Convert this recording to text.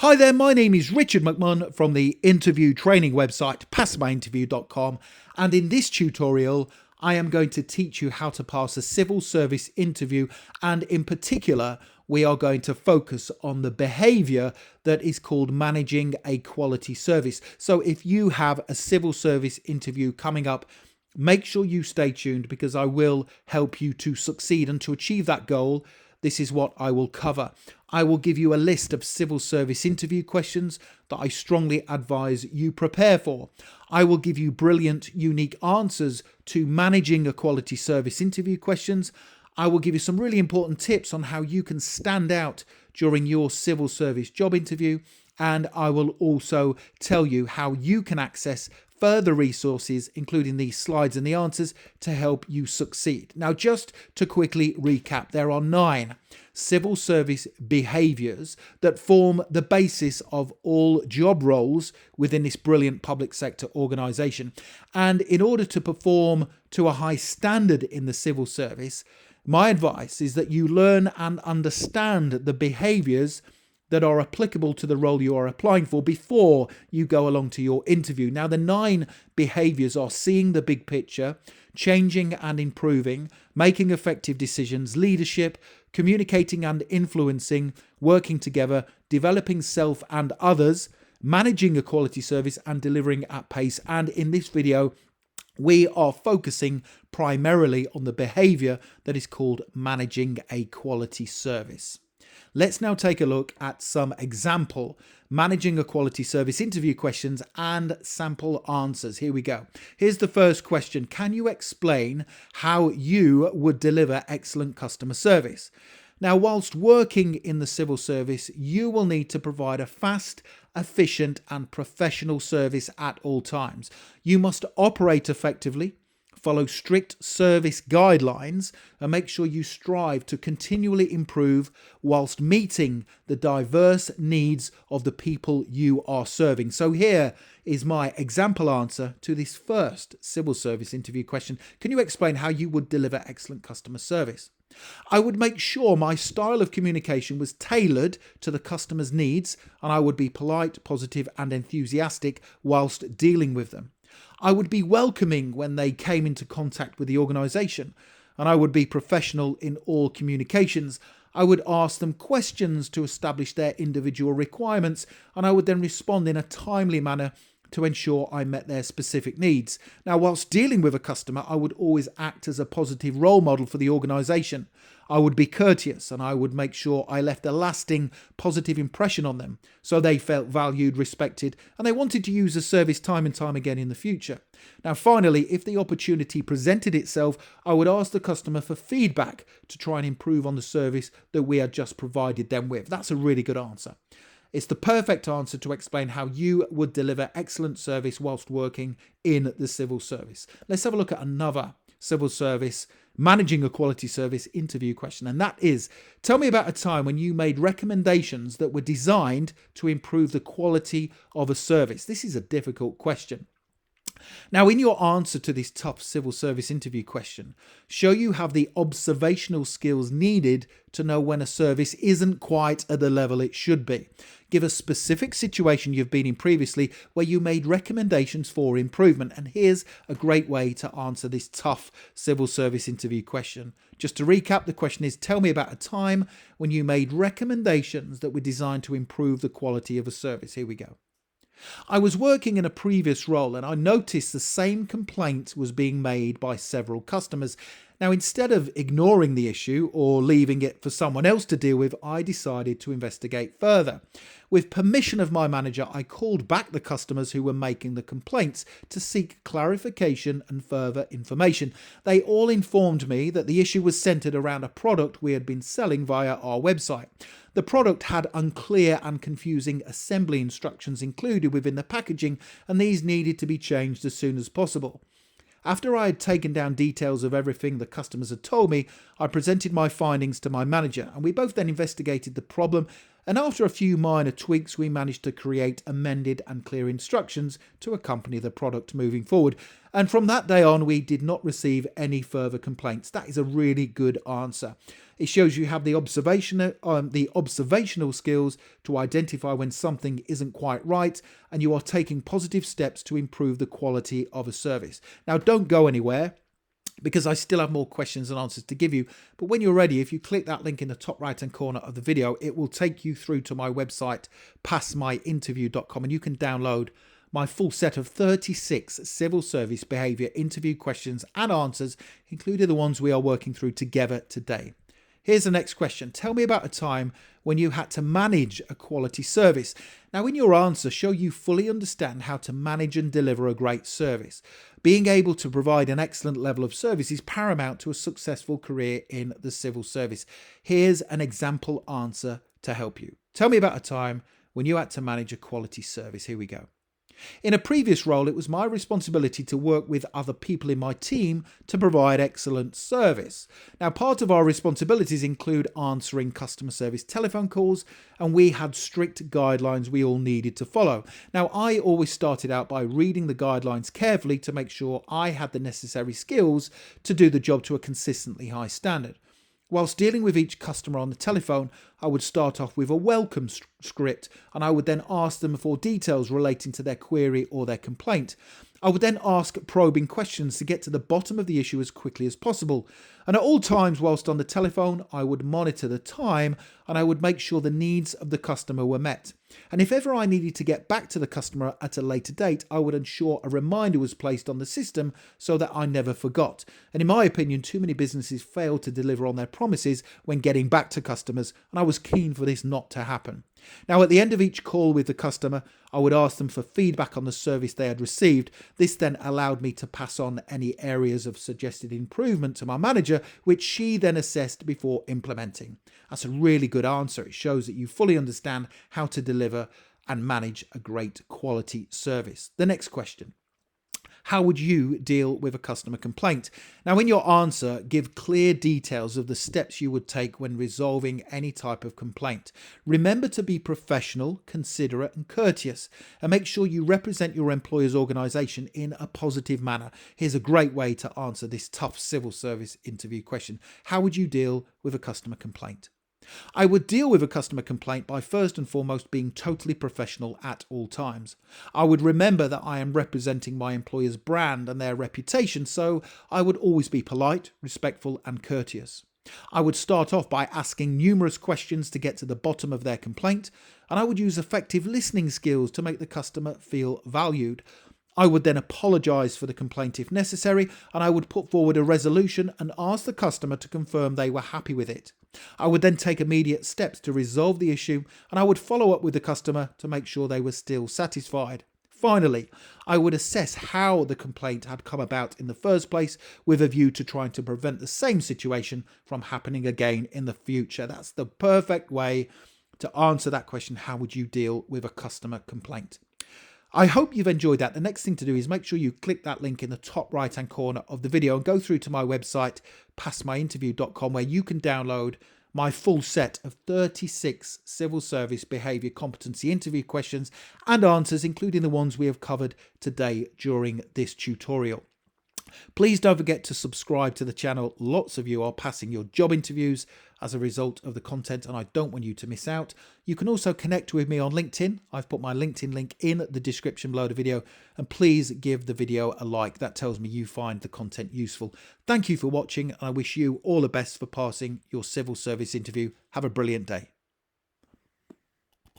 Hi there, my name is Richard McMunn from the interview training website passmyinterview.com, and in this tutorial I am going to teach you how to pass a civil service interview, and in particular we are going to focus on the behaviour that is called managing a quality service. So if you have a civil service interview coming up, make sure you stay tuned because I will help you to succeed and to achieve that goal. This is what I will cover. I will give you a list of civil service interview questions that I strongly advise you prepare for. I will give you brilliant, unique answers to managing a quality service interview questions. I will give you some really important tips on how you can stand out during your civil service job interview. And I will also tell you how you can access further resources, including these slides and the answers, to help you succeed. Now, just to quickly recap, there are 9 civil service behaviours that form the basis of all job roles within this brilliant public sector organisation. And in order to perform to a high standard in the civil service, my advice is that you learn and understand the behaviours that are applicable to the role you are applying for before you go along to your interview. Now, the 9 behaviours are seeing the big picture, changing and improving, making effective decisions, leadership, communicating and influencing, working together, developing self and others, managing a quality service, and delivering at pace. And in this video, we are focusing primarily on the behaviour that is called managing a quality service. Let's now take a look at some example managing a quality service interview questions and sample answers. Here we go. Here's the first question. Can you explain how you would deliver excellent customer service? Now, whilst working in the civil service, you will need to provide a fast, efficient and professional service at all times. You must operate effectively, follow strict service guidelines, and make sure you strive to continually improve whilst meeting the diverse needs of the people you are serving. So here is my example answer to this first civil service interview question. Can you explain how you would deliver excellent customer service? I would make sure my style of communication was tailored to the customer's needs, and I would be polite, positive and enthusiastic whilst dealing with them. I would be welcoming when they came into contact with the organisation, and I would be professional in all communications. I would ask them questions to establish their individual requirements, and I would then respond in a timely manner to ensure I met their specific needs. Now, whilst dealing with a customer, I would always act as a positive role model for the organisation. I would be courteous and I would make sure I left a lasting positive impression on them so they felt valued, respected, and they wanted to use the service time and time again in the future. Now, finally, if the opportunity presented itself, I would ask the customer for feedback to try and improve on the service that we had just provided them with. That's a really good answer. It's the perfect answer to explain how you would deliver excellent service whilst working in the civil service. Let's have a look at another civil service managing a quality service interview question, and that is, tell me about a time when you made recommendations that were designed to improve the quality of a service. This is a difficult question. Now, in your answer to this tough civil service interview question, show you have the observational skills needed to know when a service isn't quite at the level it should be. Give a specific situation you've been in previously where you made recommendations for improvement. And here's a great way to answer this tough civil service interview question. Just to recap, the question is, tell me about a time when you made recommendations that were designed to improve the quality of a service. Here we go. I was working in a previous role and I noticed the same complaint was being made by several customers. Now, instead of ignoring the issue or leaving it for someone else to deal with, I decided to investigate further. With permission of my manager, I called back the customers who were making the complaints to seek clarification and further information. They all informed me that the issue was centered around a product we had been selling via our website. The product had unclear and confusing assembly instructions included within the packaging, and these needed to be changed as soon as possible. After I had taken down details of everything the customers had told me, I presented my findings to my manager, and we both then investigated the problem And after a few minor tweaks, we managed to create amended and clear instructions to accompany the product moving forward. And from that day on, we did not receive any further complaints. That is a really good answer. It shows you have the observational skills to identify when something isn't quite right, and you are taking positive steps to improve the quality of a service. Now, don't go anywhere, because I still have more questions and answers to give you. But when you're ready, if you click that link in the top right hand corner of the video, it will take you through to my website, passmyinterview.com, and you can download my full set of 36 civil service behaviour interview questions and answers, including the ones we are working through together today. Here's the next question. Tell me about a time when you had to manage a quality service. Now, in your answer, show you fully understand how to manage and deliver a great service. Being able to provide an excellent level of service is paramount to a successful career in the civil service. Here's an example answer to help you. Tell me about a time when you had to manage a quality service. Here we go. In a previous role, it was my responsibility to work with other people in my team to provide excellent service. Now, part of our responsibilities include answering customer service telephone calls, and we had strict guidelines we all needed to follow. Now, I always started out by reading the guidelines carefully to make sure I had the necessary skills to do the job to a consistently high standard. Whilst dealing with each customer on the telephone, I would start off with a welcome script, and I would then ask them for details relating to their query or their complaint. I would then ask probing questions to get to the bottom of the issue as quickly as possible. And at all times whilst on the telephone, I would monitor the time, and I would make sure the needs of the customer were met. And if ever I needed to get back to the customer at a later date, I would ensure a reminder was placed on the system so that I never forgot. And in my opinion, too many businesses fail to deliver on their promises when getting back to customers, and I was keen for this not to happen. Now, at the end of each call with the customer, I would ask them for feedback on the service they had received. This then allowed me to pass on any areas of suggested improvement to my manager, which she then assessed before implementing. That's a really good answer. It shows that you fully understand how to deliver and manage a great quality service. The next question. How would you deal with a customer complaint? Now, in your answer, give clear details of the steps you would take when resolving any type of complaint. Remember to be professional, considerate, and courteous, and make sure you represent your employer's organisation in a positive manner. Here's a great way to answer this tough civil service interview question. How would you deal with a customer complaint? I would deal with a customer complaint by first and foremost being totally professional at all times. I would remember that I am representing my employer's brand and their reputation, so I would always be polite, respectful, and courteous. I would start off by asking numerous questions to get to the bottom of their complaint, and I would use effective listening skills to make the customer feel valued. I would then apologise for the complaint if necessary, and I would put forward a resolution and ask the customer to confirm they were happy with it. I would then take immediate steps to resolve the issue, and I would follow up with the customer to make sure they were still satisfied. Finally, I would assess how the complaint had come about in the first place, with a view to trying to prevent the same situation from happening again in the future. That's the perfect way to answer that question. How would you deal with a customer complaint? I hope you've enjoyed that. The next thing to do is make sure you click that link in the top right hand corner of the video and go through to my website, passmyinterview.com, where you can download my full set of 36 civil service behaviour competency interview questions and answers, including the ones we have covered today during this tutorial. Please don't forget to subscribe to the channel. Lots of you are passing your job interviews as a result of the content, and I don't want you to miss out. You can also connect with me on LinkedIn. I've put my LinkedIn link in the description below the video, and please give the video a like. That tells me you find the content useful. Thank you for watching, and I wish you all the best for passing your civil service interview. Have a brilliant day.